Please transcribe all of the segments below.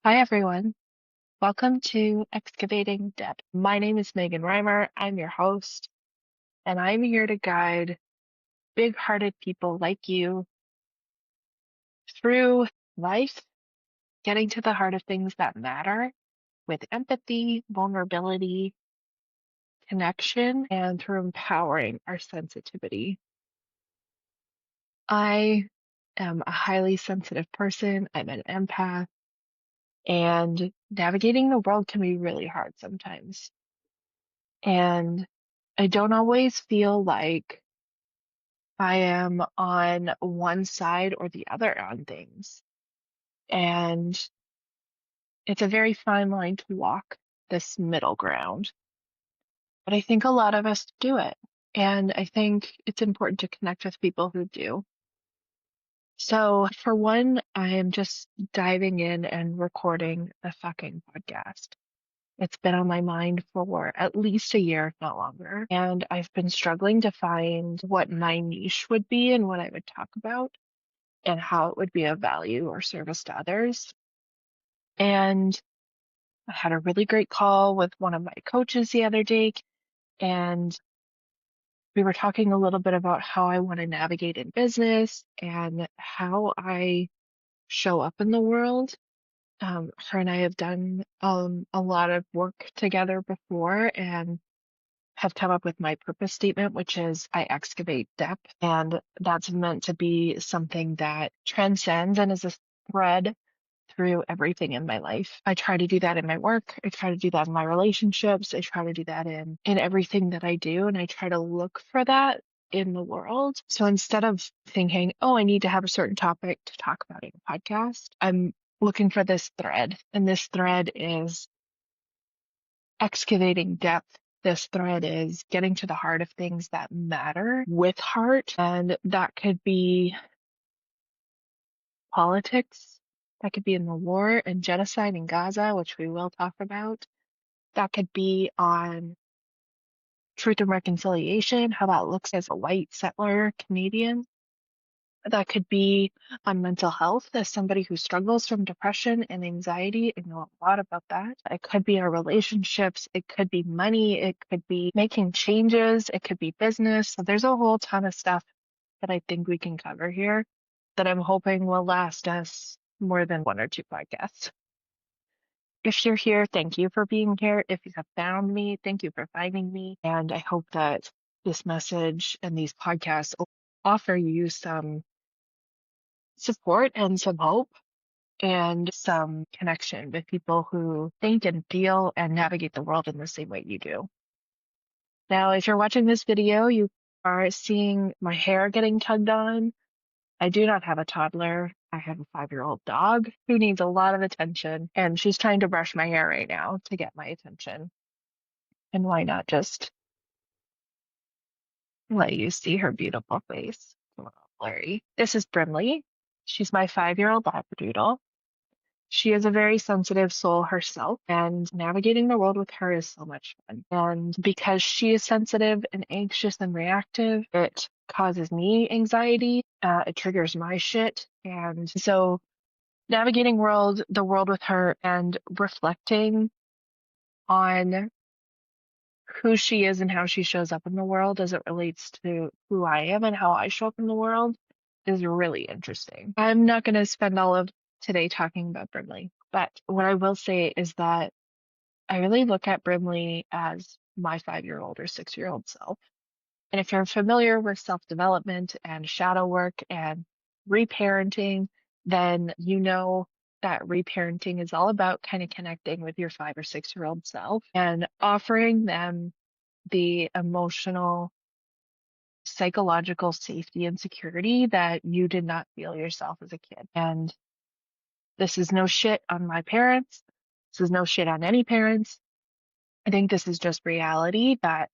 Hi, everyone. Welcome to Excavating Depth. My name is Megan Reimer. I'm your host, and I'm here to guide big-hearted people like you through life, getting to the heart of things that matter with empathy, vulnerability, connection, and through empowering our sensitivity. I am a highly sensitive person. I'm an empath, and navigating the world can be really hard sometimes. And I don't always feel like I am on one side or the other on things. And it's a very fine line to walk, this middle ground. But I think a lot of us do it. And I think it's important to connect with people who do. So, for one, I am just diving in and recording a fucking podcast. It's been on my mind for at least a year, if not longer. And I've been struggling to find what my niche would be and what I would talk about and how it would be of value or service to others. And I had a really great call with one of my coaches the other day, and we were talking a little bit about how I want to navigate in business and how I show up in the world. Her and I have done a lot of work together before and have come up with my purpose statement, which is I excavate depth. And that's meant to be something that transcends and is a thread through everything in my life. I try to do that in my work. I try to do that in my relationships. I try to do that in everything that I do. And I try to look for that in the world. So instead of thinking, oh, I need to have a certain topic to talk about in a podcast, I'm looking for this thread. And this thread is excavating depth. This thread is getting to the heart of things that matter with heart. And that could be politics. That could be in the war and genocide in Gaza, which we will talk about. That could be on truth and reconciliation, how that looks as a white settler Canadian. That could be on mental health as somebody who struggles from depression and anxiety. I know a lot about that. It could be our relationships. It could be money. It could be making changes. It could be business. So there's a whole ton of stuff that I think we can cover here that I'm hoping will last us more than one or two podcasts. If you're here, thank you for being here. If you have found me, thank you for finding me. And I hope that this message and these podcasts offer you some support and some hope and some connection with people who think and feel and navigate the world in the same way you do. Now, if you're watching this video, you are seeing my hair getting tugged on. I do not have a toddler. I have a 5-year-old dog who needs a lot of attention, and she's trying to brush my hair right now to get my attention. And why not just let you see her beautiful face? It's a little blurry. This is Brimley. She's my 5-year-old labradoodle. She is a very sensitive soul herself, and navigating the world with her is so much fun. And because she is sensitive and anxious and reactive, it causes me anxiety. It triggers my shit. And so navigating the world with her and reflecting on who she is and how she shows up in the world as it relates to who I am and how I show up in the world is really interesting. I'm not going to spend all of today talking about Brimley, but what I will say is that I really look at Brimley as my 5-year-old or 6-year-old self. And if you're familiar with self-development and shadow work and reparenting, then you know that reparenting is all about kind of connecting with your 5 or 6-year-old self and offering them the emotional, psychological safety and security that you did not feel yourself as a kid. And this is no shit on my parents. This is no shit on any parents. I think this is just reality that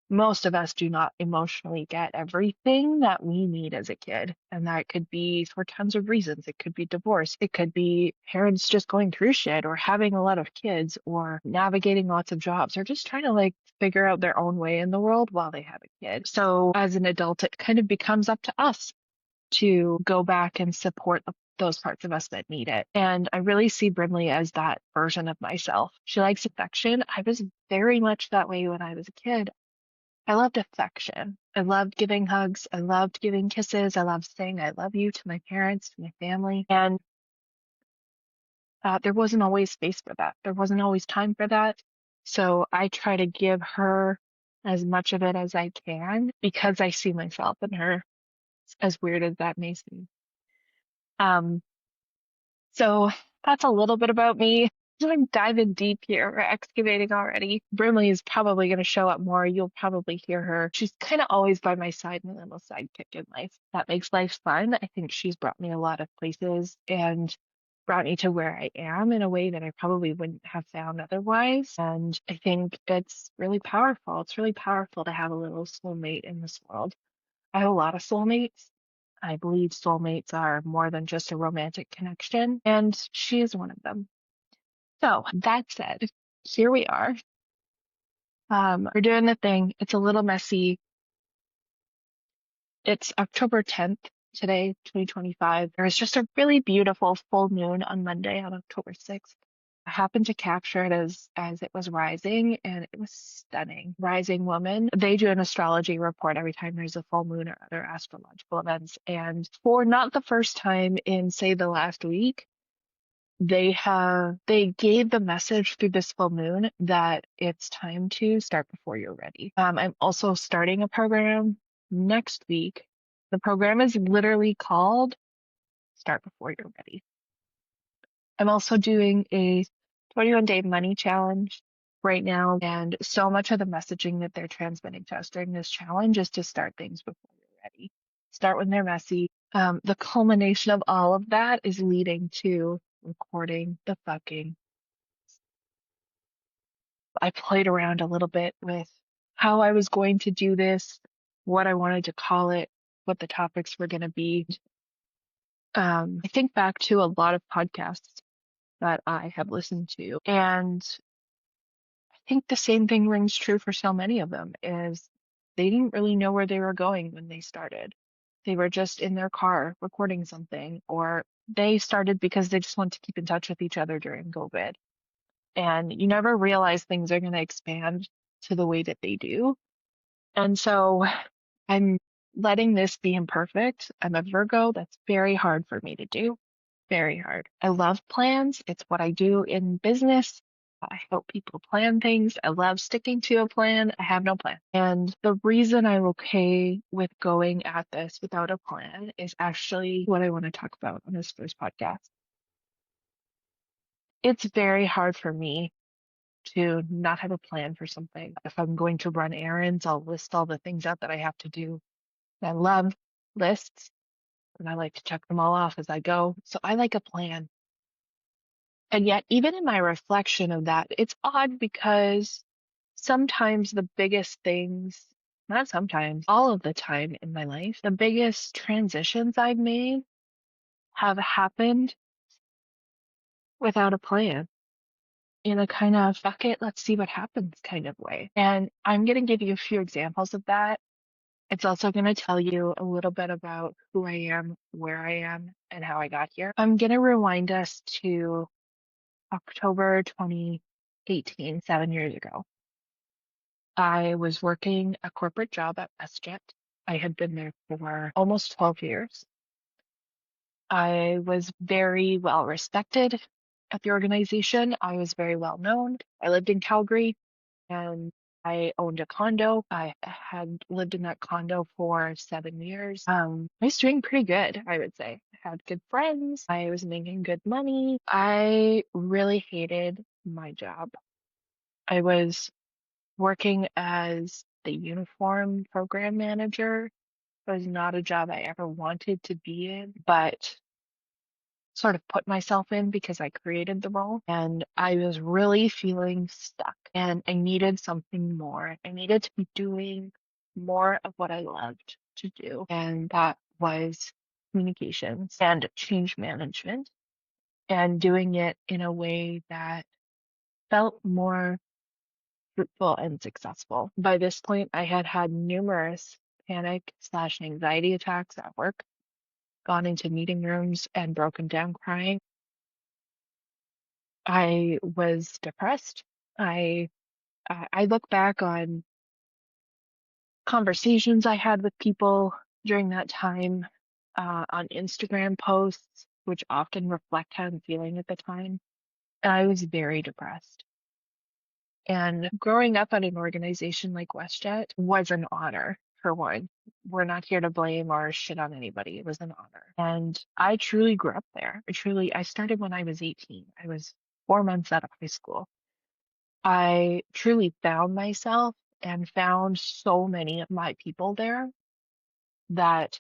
most of us do not emotionally get everything that we need as a kid. And that could be for tons of reasons. It could be divorce. It could be parents just going through shit or having a lot of kids or navigating lots of jobs or just trying to like figure out their own way in the world while they have a kid. So as an adult, it kind of becomes up to us to go back and support those parts of us that need it. And I really see Brimley as that version of myself. She likes affection. I was very much that way when I was a kid. I loved affection. I loved giving hugs. I loved giving kisses. I loved saying I love you to my parents, to my family. And there wasn't always space for that. There wasn't always time for that. So I try to give her as much of it as I can because I see myself in her, as weird as that may seem. Um, so that's a little bit about me. I'm diving deep here. We're excavating already. Brimley is probably going to show up more. You'll probably hear her. She's kind of always by my side, my little sidekick in life. That makes life fun. I think she's brought me a lot of places and brought me to where I am in a way that I probably wouldn't have found otherwise. And I think it's really powerful. It's really powerful to have a little soulmate in this world. I have a lot of soulmates. I believe soulmates are more than just a romantic connection, and she is one of them. So that said, here we are. We're doing the thing. It's a little messy. It's October 10th today, 2025. There was just a really beautiful full moon on Monday on October 6th. I happened to capture it as it was rising, and it was stunning. Rising woman. They do an astrology report every time there's a full moon or other astrological events. And for not the first time in, say, the last week, they gave the message through this full moon that it's time to start before you're ready. I'm also starting a program next week. The program is literally called Start Before You're Ready. I'm also doing a 21-day money challenge right now, and so much of the messaging that they're transmitting to us during this challenge is to start things before you're ready. Start when they're messy. The culmination of all of that is leading to recording the fucking. I played around a little bit with how I was going to do this, what I wanted to call it, what the topics were going to be. I think back to a lot of podcasts that I have listened to, and I think the same thing rings true for so many of them is they didn't really know where they were going when they started. They were just in their car recording something, or they started because they just want to keep in touch with each other during COVID. And you never realize things are going to expand to the way that they do. And so I'm letting this be imperfect. I'm a Virgo. That's very hard for me to do. Very hard. I love plans. It's what I do in business. I help people plan things. I love sticking to a plan. I have no plan. And the reason I'm okay with going at this without a plan is actually what I want to talk about on this first podcast. It's very hard for me to not have a plan for something. If I'm going to run errands, I'll list all the things out that I have to do. I love lists, and I like to check them all off as I go. So I like a plan. And yet, even in my reflection of that, it's odd because sometimes the biggest things, not sometimes, all of the time in my life, the biggest transitions I've made have happened without a plan, in a kind of fuck it, let's see what happens kind of way. And I'm going to give you a few examples of that. It's also going to tell you a little bit about who I am, where I am, and how I got here. I'm going to rewind us to October 2018, 7 years ago. I was working a corporate job at WestJet. I had been there for almost 12 years. I was very well respected at the organization. I was very well known. I lived in Calgary and I owned a condo. I had lived in that condo for 7 years. I was doing pretty good, I would say. I had good friends. I was making good money. I really hated my job. I was working as the uniform program manager. It was not a job I ever wanted to be in, but sort of put myself in because I created the role, and I was really feeling stuck and I needed something more. I needed to be doing more of what I loved to do, and that was communications and change management, and doing it in a way that felt more fruitful and successful. By this point, I had had numerous panic/anxiety attacks at work. gone into meeting rooms and broken down crying. I was depressed. I I look back on conversations I had with people during that time, on Instagram posts, which often reflect how I'm feeling at the time. And I was very depressed. And growing up at an organization like WestJet was an honor, for one. We're not here to blame or shit on anybody. It was an honor. And I truly grew up there. I started when I was 18. I was 4 months out of high school. I truly found myself and found so many of my people there that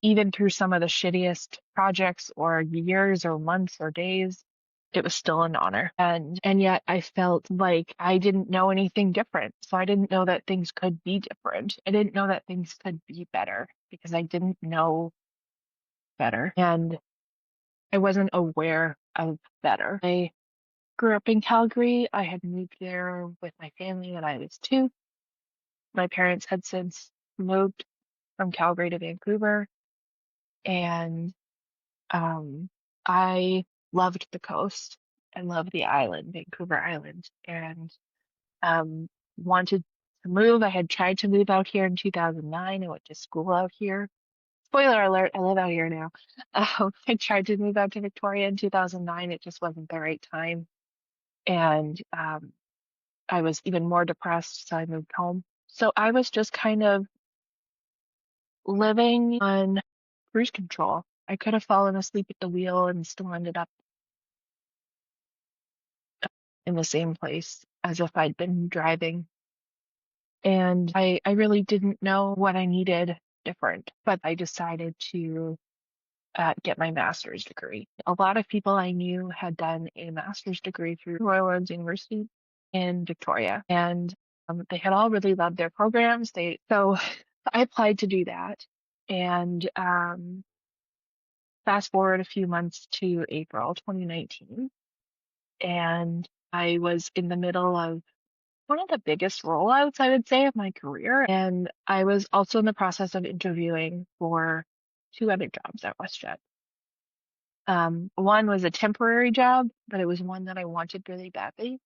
even through some of the shittiest projects or years or months or days, it was still an honor. And yet I felt like I didn't know anything different. So I didn't know that things could be different. I didn't know that things could be better because I didn't know better. And I wasn't aware of better. I grew up in Calgary. I had moved there with my family when I was 2. My parents had since moved from Calgary to Vancouver, and I loved the coast. I loved the island, Vancouver Island, and um, wanted to move. I had tried to move out here in 2009. I went to school out here. Spoiler alert, I live out here now. I tried to move out to Victoria in 2009. It just wasn't the right time. And I was even more depressed, so I moved home. So I was just kind of living on cruise control. I could have fallen asleep at the wheel and still ended up in the same place as if I'd been driving. And I really didn't know what I needed different, but I decided to get my master's degree. A lot of people I knew had done a master's degree through Royal Roads University in Victoria, and they had all really loved their programs. So I applied to do that, and fast forward a few months to April 2019, and I was in the middle of one of the biggest rollouts, I would say, of my career. And I was also in the process of interviewing for 2 other jobs at WestJet. One was a temporary job, but it was one that I wanted really badly.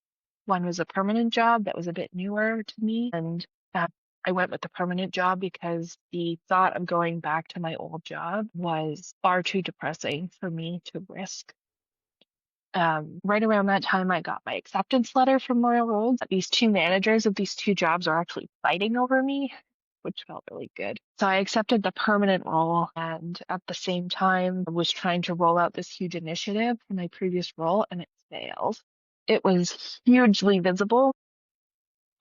One was a permanent job that was a bit newer to me. And uh, I went with the permanent job because the thought of going back to my old job was far too depressing for me to risk. Right around that time, I got my acceptance letter from Royal Roads. These 2 managers of these 2 jobs are actually fighting over me, which felt really good. So I accepted the permanent role, and at the same time, I was trying to roll out this huge initiative in my previous role, and it failed. It was hugely visible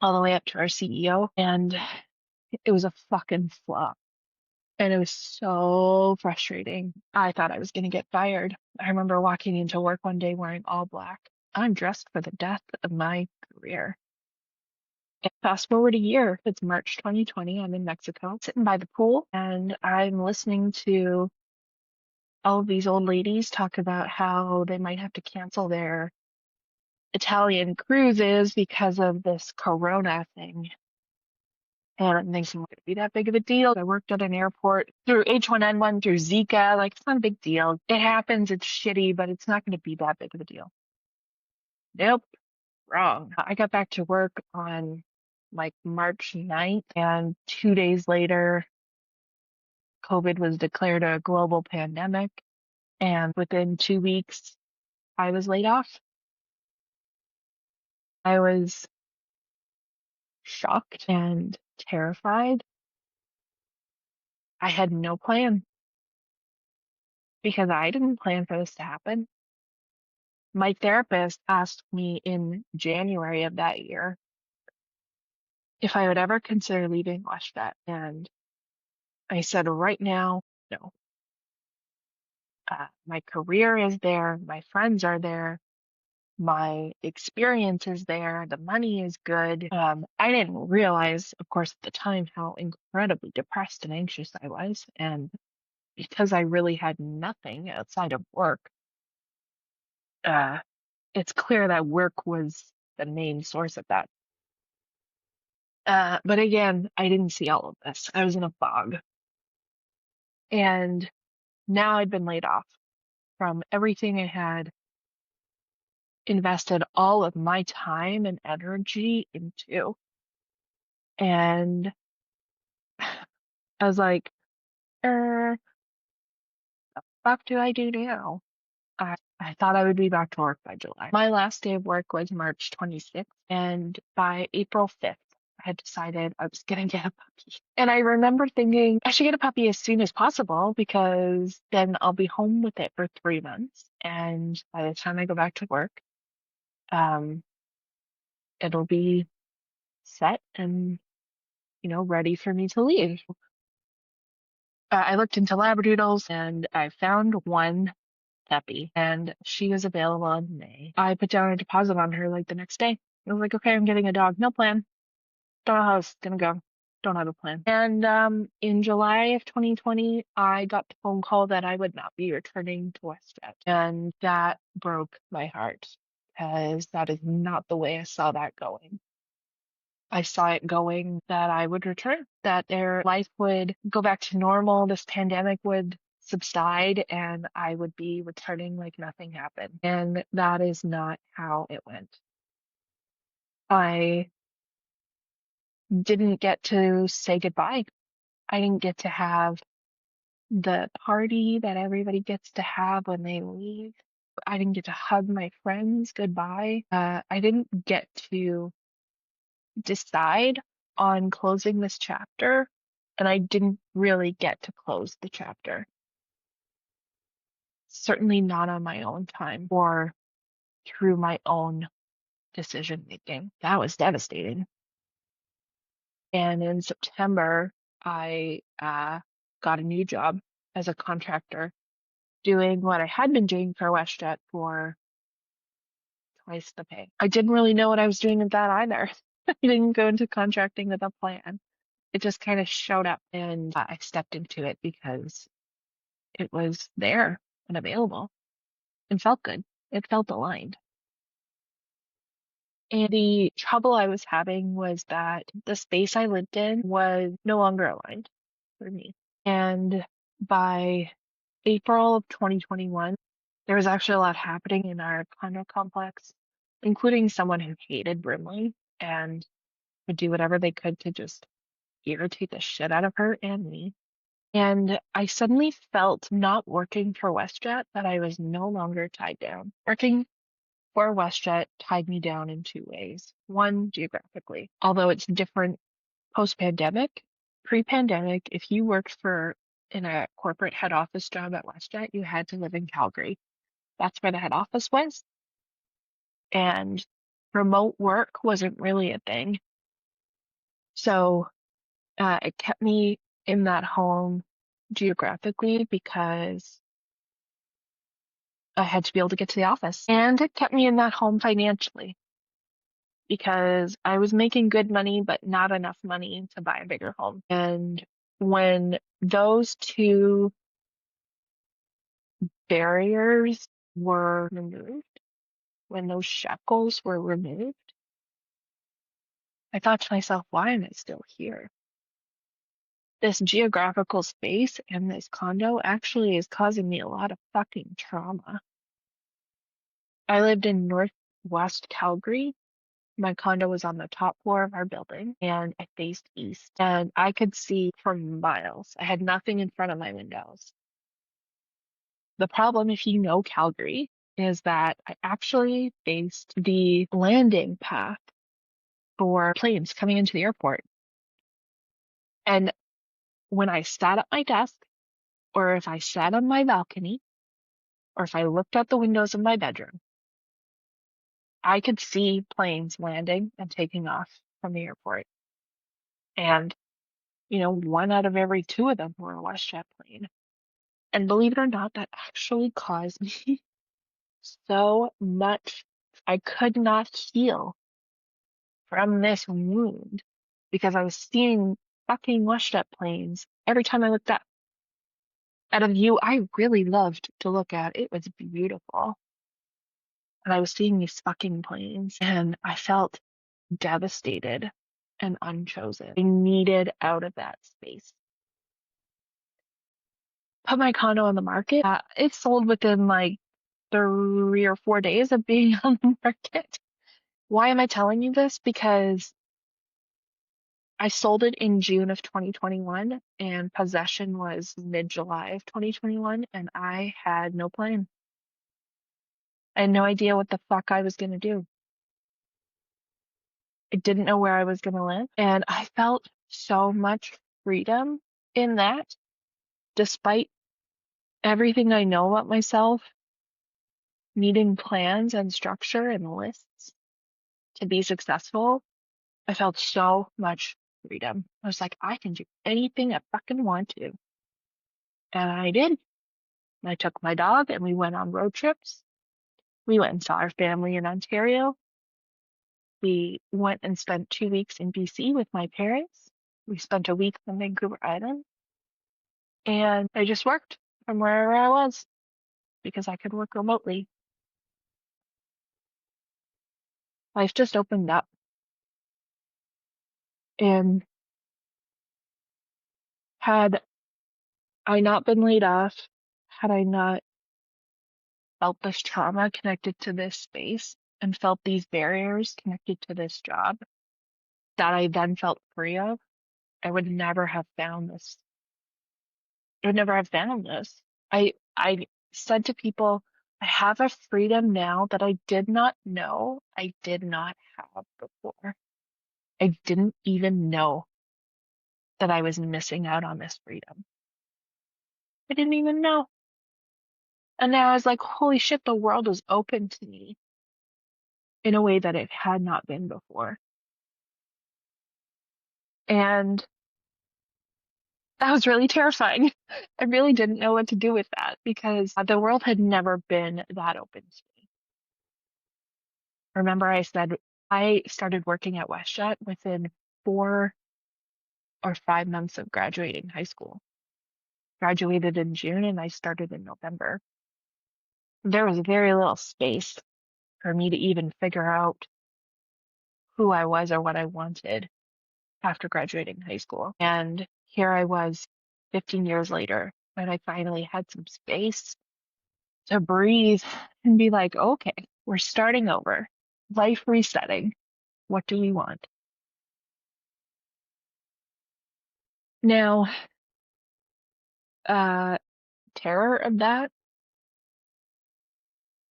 all the way up to our CEO, and it was a fucking flop. And it was so frustrating. I thought I was going to get fired. I remember walking into work one day wearing all black. I'm dressed for the death of my career. And fast forward a year, it's March 2020. I'm in Mexico, sitting by the pool, and I'm listening to all of these old ladies talk about how they might have to cancel their Italian cruises because of this Corona thing. And I'm thinking, would it be that big of a deal? I worked at an airport through H1N1, through Zika. Like, it's not a big deal. It happens. It's shitty, but it's not going to be that big of a deal. Nope, wrong. I got back to work on like March 9th, and 2 days later, COVID was declared a global pandemic. And within 2 weeks, I was laid off. I was shocked and terrified. I had no plan because I didn't plan for this to happen. My therapist asked me in January of that year if I would ever consider leaving WashVet, and I said, right now, no. My career is there, my friends are there, my experience is there, the money is good. I didn't realize, of course, at the time how incredibly depressed and anxious I was, and because I really had nothing outside of work, uh, it's clear that work was the main source of that. But again, I didn't see all of this. I was in a fog. And now I'd been laid off from everything I had invested all of my time and energy into. And I was like, fuck do I do now? I thought I would be back to work by July. My last day of work was March 26th, and by April 5th, I had decided I was gonna get a puppy. And I remember thinking I should get a puppy as soon as possible because then I'll be home with it for 3 months. And by the time I go back to work, um, it'll be set and, ready for me to leave. I looked into Labradoodles and I found one puppy and she was available in May. I put down a deposit on her like the next day. I was like, okay, I'm getting a dog. No plan. Don't know how it's gonna go. Don't have a plan. And in July of 2020, I got the phone call that I would not be returning to WestJet. And that broke my heart because that is not the way I saw that going. I saw it going that I would return, that their life would go back to normal, this pandemic would subside, and I would be returning like nothing happened. And that is not how it went. I didn't get to say goodbye. I didn't get to have the party that everybody gets to have when they leave. I didn't get to hug my friends goodbye. I didn't get to decide on closing this chapter, and I didn't really get to close the chapter. Certainly not on my own time or through my own decision making. That was devastating. And in September, I got a new job as a contractor doing what I had been doing for WestJet for twice the pay. I didn't really know what I was doing with that either. I didn't go into contracting with a plan. It just kind of showed up and I stepped into it because it was there and available and felt good. It felt aligned. And the trouble I was having was that the space I lived in was no longer aligned for me. And by April of 2021, there was actually a lot happening in our condo complex, including someone who hated Brimley and would do whatever they could to just irritate the shit out of her and me. And I suddenly felt not working for WestJet that I was no longer tied down. Working for WestJet tied me down in two ways. One, geographically, although it's different post-pandemic. Pre-pandemic, if you worked in a corporate head office job at WestJet, you had to live in Calgary. That's where the head office was. And remote work wasn't really a thing. So it kept me in that home geographically because I had to be able to get to the office. And it kept me in that home financially because I was making good money, but not enough money to buy a bigger home. And when those two barriers were removed, when those shackles were removed, I thought to myself, why am I still here? This geographical space and this condo actually is causing me a lot of fucking trauma. I lived in Northwest Calgary. My condo was on the top floor of our building and I faced east and I could see for miles. I had nothing in front of my windows. The problem, if you know Calgary, is that I actually faced the landing path for planes coming into the airport. And when I sat at my desk, or if I sat on my balcony, or if I looked out the windows of my bedroom, I could see planes landing and taking off from the airport. And, one out of every two of them were a WestJet plane. And believe it or not, that actually caused me so much. I could not heal from this wound because I was seeing fucking WestJet planes every time I looked up at a view I really loved to look at. It was beautiful. And I was seeing these fucking planes and I felt devastated and unchosen. I needed out of that space. put my condo on the market. It sold within like 3 or 4 days of being on the market. Why am I telling you this? Because I sold it in June of 2021 and possession was mid-July of 2021 and I had no plan. I had no idea what the fuck I was going to do. I didn't know where I was going to live and I felt so much freedom in that despite everything I know about myself, needing plans and structure and lists to be successful. I felt so much freedom. I was like, I can do anything I fucking want to. And I did. I took my dog and we went on road trips. We went and saw our family in Ontario. We went and spent 2 weeks in BC with my parents. We spent a week on Vancouver Island. And I just worked from wherever I was because I could work remotely. Life just opened up. And had I not been laid off, had I not felt this trauma connected to this space and felt these barriers connected to this job that I then felt free of, I would never have found this. I would never have found this. I said to people, I have a freedom now that I did not know I did not have before. I didn't even know that I was missing out on this freedom. I didn't even know. And now I was like, holy shit, the world is open to me in a way that it had not been before. And that was really terrifying. I really didn't know what to do with that because the world had never been that open to me. Remember, I said I started working at WestJet within 4 or 5 months of graduating high school. Graduated in June and I started in November. There was very little space for me to even figure out who I was or what I wanted after graduating high school. And here I was 15 years later, and I finally had some space to breathe and be like, okay, we're starting over, life resetting. What do we want? Now, uh, terror of that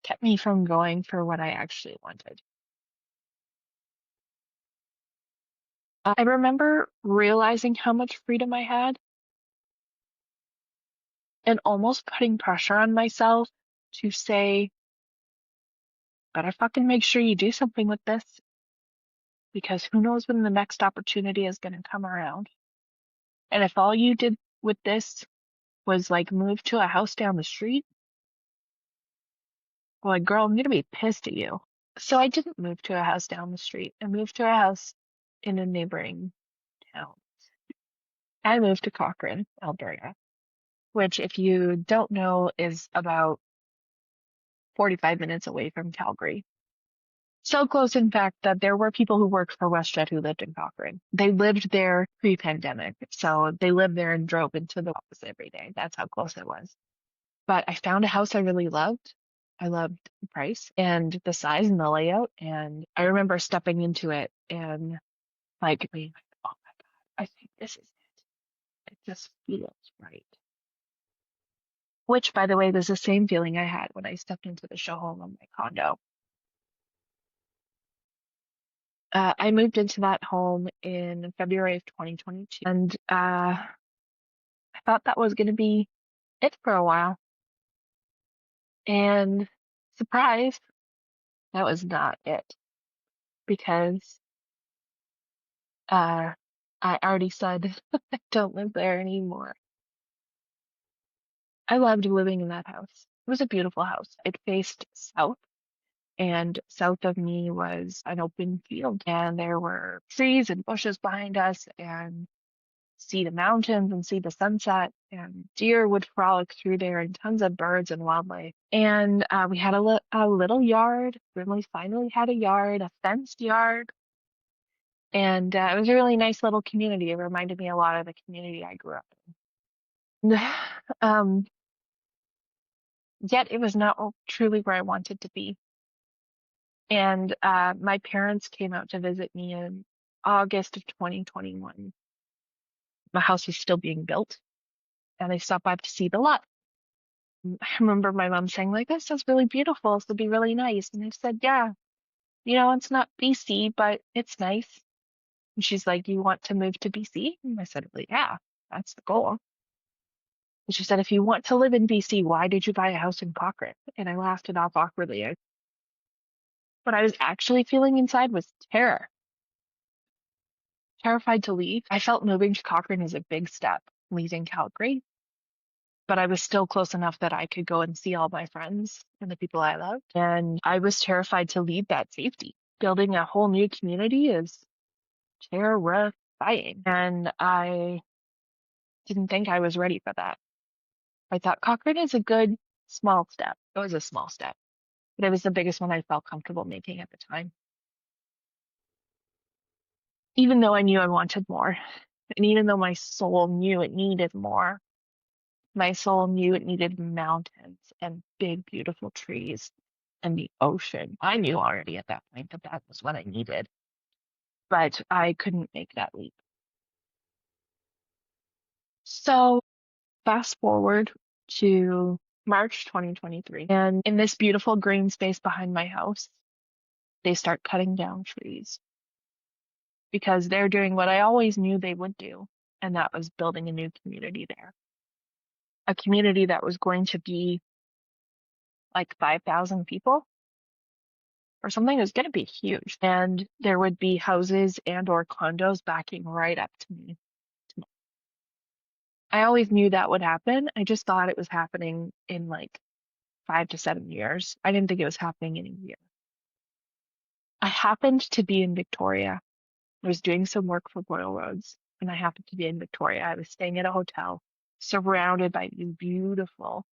kept me from going for what I actually wanted. I remember realizing how much freedom I had and almost putting pressure on myself to say, better fucking make sure you do something with this because who knows when the next opportunity is going to come around. And if all you did with this was like move to a house down the street, well, like, girl, I'm going to be pissed at you. So I didn't move to a house down the street. I moved to a house in a neighboring town. I moved to Cochrane, Alberta, which, if you don't know, is about 45 minutes away from Calgary. So close, in fact, that there were people who worked for WestJet who lived in Cochrane. They lived there pre-pandemic, so they lived there and drove into the office every day. That's how close it was. But I found a house I really loved. I loved the price and the size and the layout. And I remember stepping into it and like being like, oh my God, I think this is it. It just feels right. Which, by the way, was the same feeling I had when I stepped into the show home of my condo. I moved into that home in February of 2022, and I thought that was going to be it for a while. And surprise, that was not it because uh, I already said I don't live there anymore. I loved living in that house. It was a beautiful house. It faced south, and south of me was an open field, and there were trees and bushes behind us, and see the mountains and see the sunset, and deer would frolic through there, and tons of birds and wildlife. And we had a little yard. We finally had a yard, a fenced yard. And it was a really nice little community. It reminded me a lot of the community I grew up in. Um, Yet it was not truly where I wanted to be. And my parents came out to visit me in August of 2021. My house was still being built, and they stopped by to see the lot. I remember my mom saying, like, this is really beautiful. This would be really nice. And I said, yeah, it's not BC, but it's nice. And she's like, you want to move to BC? And I said, well, yeah, that's the goal. And she said, if you want to live in BC, why did you buy a house in Cochrane? And I laughed it off awkwardly. What I was actually feeling inside was terror, terrified to leave. I felt moving to Cochrane is a big step, leaving Calgary, but I was still close enough that I could go and see all my friends and the people I loved. And I was terrified to leave that safety. Building a whole new community is terrifying. And I didn't think I was ready for that. I thought Cochrane is a good small step. It was a small step, but it was the biggest one I felt comfortable making at the time. Even though I knew I wanted more, and even though my soul knew it needed more, my soul knew it needed mountains and big, beautiful trees and the ocean. I knew already at that point that that was what I needed, but I couldn't make that leap. So fast forward to March 2023, and in this beautiful green space behind my house, they start cutting down trees because they're doing what I always knew they would do, and that was building a new community there. A community that was going to be like 5,000 people or something. It was going to be huge. And there would be houses and or condos backing right up to me. I always knew that would happen. I just thought it was happening in like 5 to 7 years. I didn't think it was happening in a year. I happened to be in Victoria. I was doing some work for Royal Roads, and I happened to be in Victoria. I was staying at a hotel surrounded by these beautiful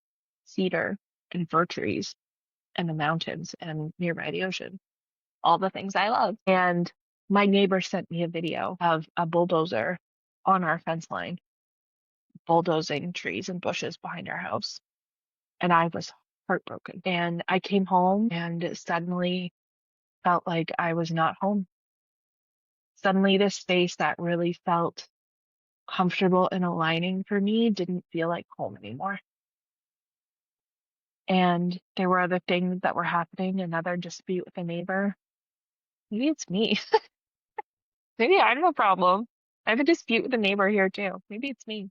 cedar and fir trees and the mountains and nearby the ocean, all the things I love. And my neighbor sent me a video of a bulldozer on our fence line, bulldozing trees and bushes behind our house. And I was heartbroken. And I came home and suddenly felt like I was not home. Suddenly, this space that really felt comfortable and aligning for me didn't feel like home anymore. And there were other things that were happening, another dispute with a neighbor. Maybe it's me. Maybe I have a problem. I have a dispute with a neighbor here too. Maybe it's me.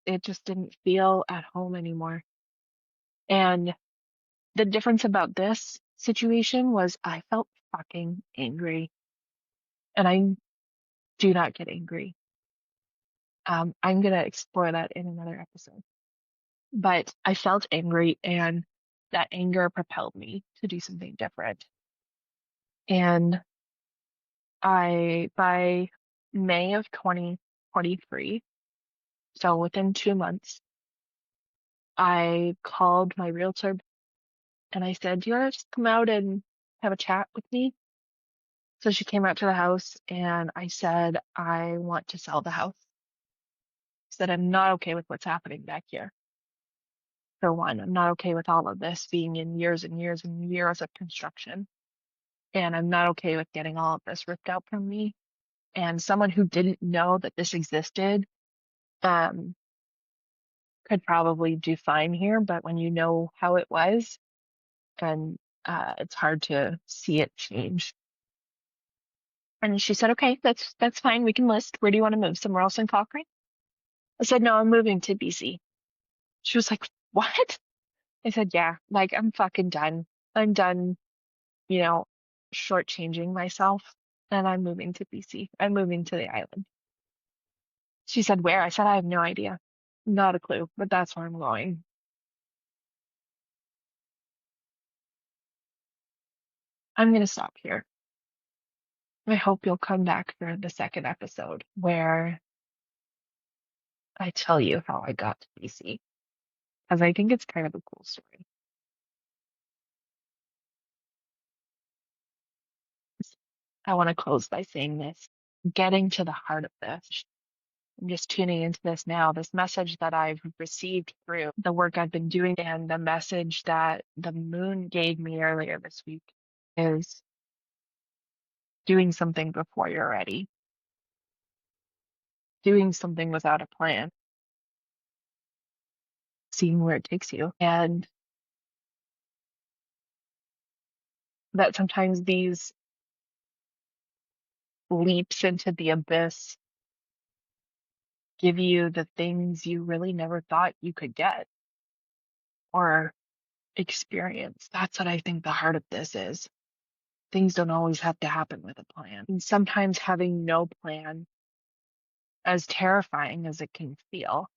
It just didn't feel at home anymore. And the difference about this situation was I felt fucking angry. And I do not get angry. I'm gonna explore that in another episode. But I felt angry, and that anger propelled me to do something different. And by May of 2023, so within 2 months, I called my realtor and I said, do you want to just come out and have a chat with me? So she came out to the house and I said, I want to sell the house. I said, I'm not okay with what's happening back here. For one, I'm not okay with all of this being in years and years and years of construction. And I'm not okay with getting all of this ripped out from me. And someone who didn't know that this existed um, could probably do fine here. But when you know how it was, and it's hard to see it change. And she said, okay, that's fine. We can list. Where do you want to move? Somewhere else in Cochrane? I said, no, I'm moving to BC. She was like, what? I said, yeah, like I'm fucking done. I'm done, you know, shortchanging myself, and I'm moving to BC. I'm moving to the island. She said, where? I said, I have no idea. Not a clue, but that's where I'm going. I'm going to stop here. I hope you'll come back for the second episode where I tell you how I got to BC, because I think it's kind of a cool story. I want to close by saying this. Getting to the heart of this, I'm just tuning into this now, this message that I've received through the work I've been doing, and the message that the moon gave me earlier this week is doing something before you're ready, doing something without a plan, seeing where it takes you. And that sometimes these leaps into the abyss give you the things you really never thought you could get or experience. That's what I think the heart of this is. Things don't always have to happen with a plan. And sometimes having no plan, as terrifying as it can feel,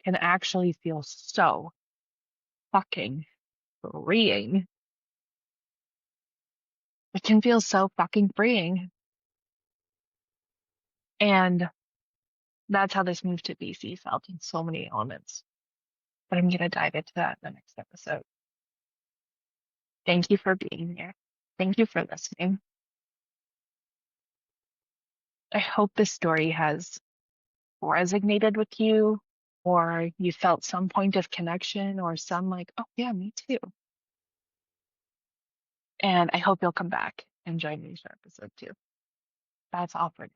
can actually feel so fucking freeing. It can feel so fucking freeing. And that's how this move to BC felt in so many elements. But I'm going to dive into that in the next episode. Thank you for being here. Thank you for listening. I hope this story has resonated with you, or you felt some point of connection, or some like, oh, yeah, me too. And I hope you'll come back and join me for episode 2. That's all for now.